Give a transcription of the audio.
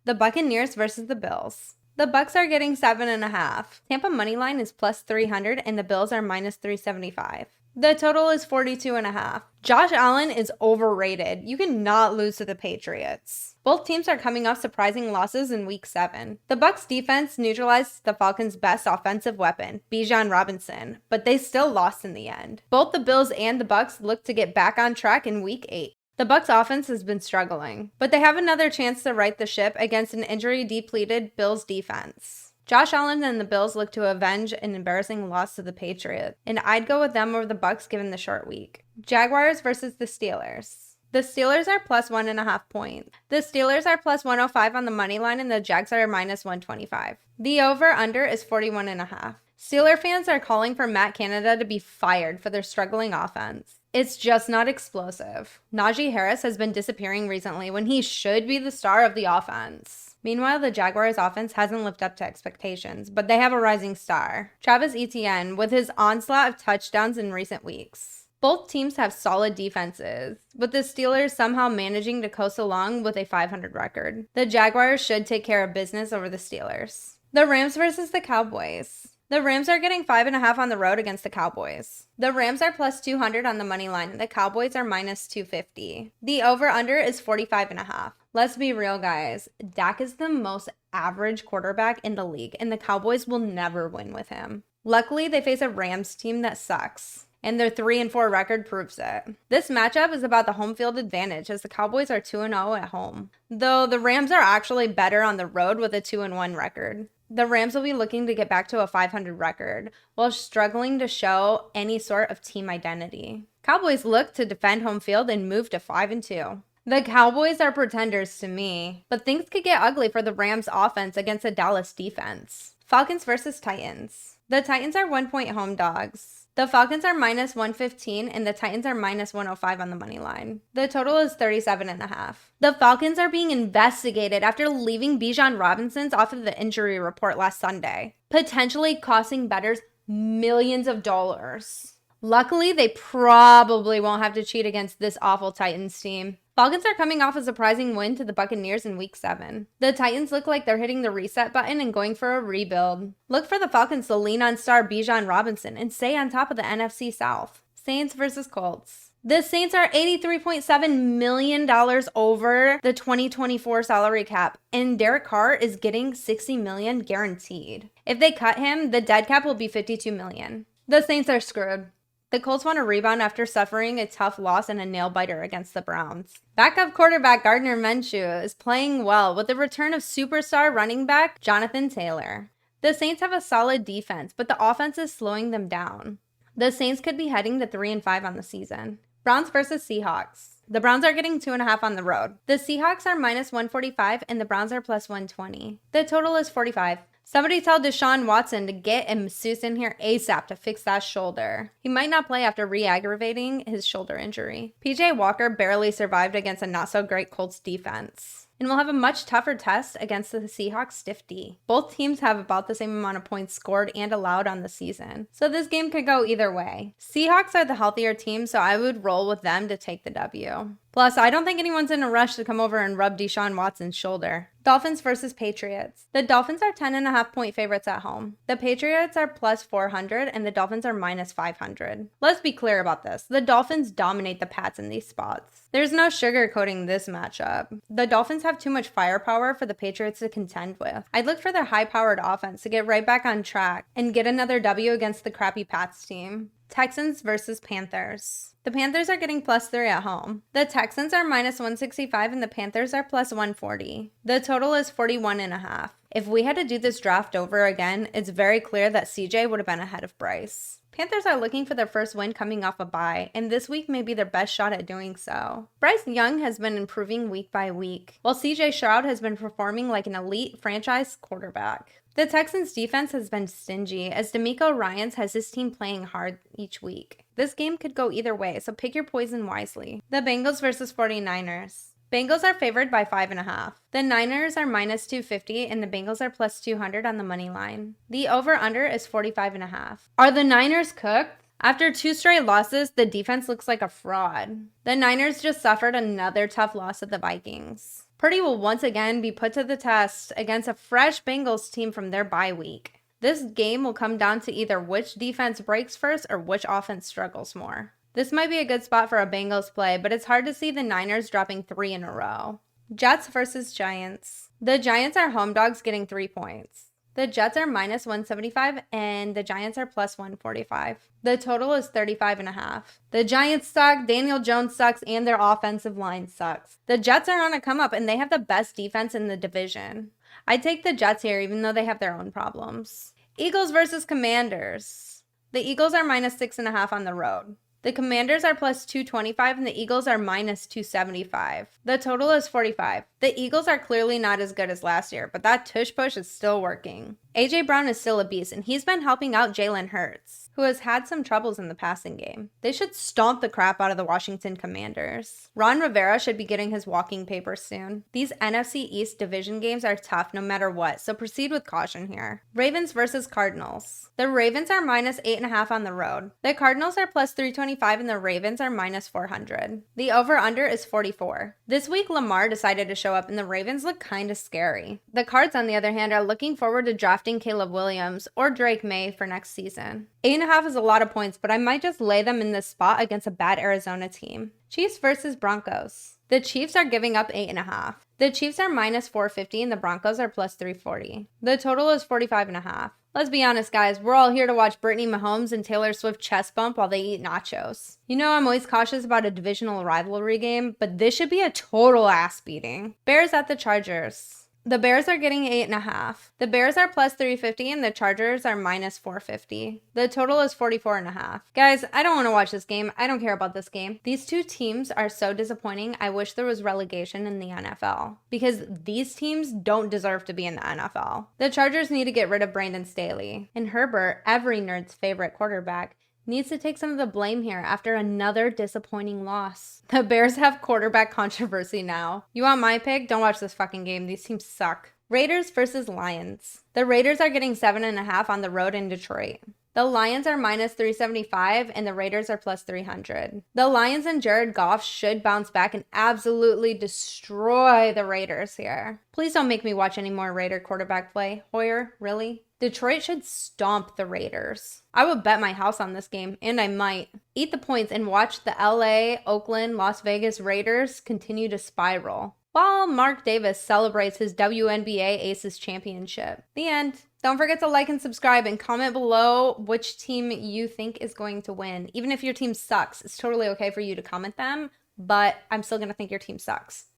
The Buccaneers versus the Bills. The Bucs are getting 7.5. Tampa money line is plus 300 and the Bills are minus 375. The total is 42.5. Josh Allen is overrated. You cannot lose to the Patriots. Both teams are coming off surprising losses in Week 7. The Bucs defense neutralized the Falcons' best offensive weapon, Bijan Robinson, but they still lost in the end. Both the Bills and the Bucs look to get back on track in Week 8. The Bucs offense has been struggling, but they have another chance to right the ship against an injury-depleted Bills defense. Josh Allen and the Bills look to avenge an embarrassing loss to the Patriots, and I'd go with them over the Bucs given the short week. Jaguars versus the Steelers. The Steelers are plus 1.5 points. The Steelers are plus 105 on the money line, and the Jags are minus 125. The over-under is 41.5. Steeler fans are calling for Matt Canada to be fired for their struggling offense. It's just not explosive. Najee Harris has been disappearing recently when he should be the star of the offense. Meanwhile, the Jaguars' offense hasn't lived up to expectations, but they have a rising star, Travis Etienne, with his onslaught of touchdowns in recent weeks. Both teams have solid defenses, with the Steelers somehow managing to coast along with a 500 record. The Jaguars should take care of business over the Steelers. The Rams versus the Cowboys. The Rams are getting 5.5 on the road against the Cowboys. The Rams are plus 200 on the money line, and the Cowboys are minus 250. The over-under is 45.5. Let's be real, guys. Dak is the most average quarterback in the league, and the Cowboys will never win with him. Luckily, they face a Rams team that sucks, and their 3-4 record proves it. This matchup is about the home field advantage, as the Cowboys are 2-0 at home, though the Rams are actually better on the road with a 2-1 record. The Rams will be looking to get back to a 500 record, while struggling to show any sort of team identity. Cowboys look to defend home field and move to 5-2. The Cowboys are pretenders to me, but things could get ugly for the Rams offense against the Dallas defense. Falcons versus Titans. The Titans are 1-point home dogs. The Falcons are minus 115 and the Titans are minus 105 on the money line. The total is 37.5. The Falcons are being investigated after leaving Bijan Robinson off of the injury report last Sunday, potentially costing bettors millions of dollars. Luckily, they probably won't have to cheat against this awful Titans team. Falcons are coming off a surprising win to the Buccaneers in Week 7. The Titans look like they're hitting the reset button and going for a rebuild. Look for the Falcons to lean on star Bijan Robinson and stay on top of the NFC South. Saints versus Colts. The Saints are $83.7 million over the 2024 salary cap, and Derek Carr is getting $60 million guaranteed. If they cut him, the dead cap will be $52 million. The Saints are screwed. The Colts want to rebound after suffering a tough loss and a nail-biter against the Browns. Backup quarterback Gardner Minshew is playing well with the return of superstar running back Jonathan Taylor. The Saints have a solid defense, but the offense is slowing them down. The Saints could be heading to 3-5 on the season. Browns versus Seahawks. The Browns are getting 2.5 on the road. The Seahawks are minus 145 and the Browns are plus 120. The total is 45. Somebody tell Deshaun Watson to get a masseuse in here ASAP to fix that shoulder. He might not play after re-aggravating his shoulder injury. PJ Walker barely survived against a not-so-great Colts defense, and will have a much tougher test against the Seahawks stiff D. Both teams have about the same amount of points scored and allowed on the season, so this game could go either way. Seahawks are the healthier team, so I would roll with them to take the W. Plus, I don't think anyone's in a rush to come over and rub Deshaun Watson's shoulder. Dolphins versus Patriots. The Dolphins are 10.5-point favorites at home. The Patriots are plus 400 and the Dolphins are minus 500. Let's be clear about this. The Dolphins dominate the Pats in these spots. There's no sugarcoating this matchup. The Dolphins have too much firepower for the Patriots to contend with. I'd look for their high-powered offense to get right back on track and get another W against the crappy Pats team. Texans versus Panthers. The Panthers are getting plus 3 at home. The Texans are minus 165 and the Panthers are plus 140. The total is 41.5. If we had to do this draft over again, it's very clear that CJ would have been ahead of Bryce. Panthers are looking for their first win coming off a bye, and this week may be their best shot at doing so. Bryce Young has been improving week by week, while CJ Stroud has been performing like an elite franchise quarterback. The Texans' defense has been stingy, as DeMeco Ryans has his team playing hard each week. This game could go either way, so pick your poison wisely. The Bengals versus 49ers. Bengals are favored by 5.5. The Niners are minus 250 and the Bengals are plus 200 on the money line. The over-under is 45.5. Are the Niners cooked? After 2 straight losses, the defense looks like a fraud. The Niners just suffered another tough loss at the Vikings. Purdy will once again be put to the test against a fresh Bengals team from their bye week. This game will come down to either which defense breaks first or which offense struggles more. This might be a good spot for a Bengals play, but it's hard to see the Niners dropping 3 in a row. Jets versus Giants. The Giants are home dogs getting 3 points. The Jets are minus 175 and the Giants are plus 145. The total is 35.5. The Giants suck, Daniel Jones sucks, and their offensive line sucks. The Jets are on a come up and they have the best defense in the division. I'd take the Jets here even though they have their own problems. Eagles versus Commanders. The Eagles are minus 6.5 on the road. The Commanders are plus 225 and the Eagles are minus 275. The total is 45. The Eagles are clearly not as good as last year, but that tush push is still working. A.J. Brown is still a beast and he's been helping out Jalen Hurts, who has had some troubles in the passing game. They should stomp the crap out of the Washington Commanders. Ron Rivera should be getting his walking papers soon. These NFC East division games are tough no matter what, so proceed with caution here. Ravens versus Cardinals. The Ravens are minus 8.5 on the road. The Cardinals are plus 325 and the Ravens are minus 400. The over-under is 44. This week, Lamar decided to show up and the Ravens look kinda scary. The Cards, on the other hand, are looking forward to drafting Caleb Williams or Drake May for next season. 8.5 is a lot of points, but I might just lay them in this spot against a bad Arizona team. Chiefs versus Broncos. The Chiefs are giving up 8.5. The Chiefs are minus 450 and the Broncos are plus 340. The total is 45.5. Let's be honest, guys. We're all here to watch Brittany Mahomes and Taylor Swift chest bump while they eat nachos. You know I'm always cautious about a divisional rivalry game, but this should be a total ass beating. Bears at the Chargers. The Bears are getting 8.5. The Bears are plus 350 and the Chargers are minus 450. The total is 44.5. Guys, I don't want to watch this game. I don't care about this game. These two teams are so disappointing. I wish there was relegation in the NFL because these teams don't deserve to be in the NFL. The Chargers need to get rid of Brandon Staley. And Herbert, every nerd's favorite quarterback, needs to take some of the blame here after another disappointing loss. The Bears have quarterback controversy now. You want my pick? Don't watch this fucking game. These teams suck. Raiders versus Lions. The Raiders are getting 7.5 on the road in Detroit. The Lions are minus 375 and the Raiders are plus 300. The Lions and Jared Goff should bounce back and absolutely destroy the Raiders here. Please don't make me watch any more Raider quarterback play. Hoyer, really? Detroit should stomp the Raiders. I would bet my house on this game, and I might. Eat the points and watch the LA, Oakland, Las Vegas Raiders continue to spiral, while Mark Davis celebrates his WNBA Aces Championship. The end. Don't forget to like and subscribe and comment below which team you think is going to win. Even if your team sucks, it's totally okay for you to comment them, but I'm still going to think your team sucks.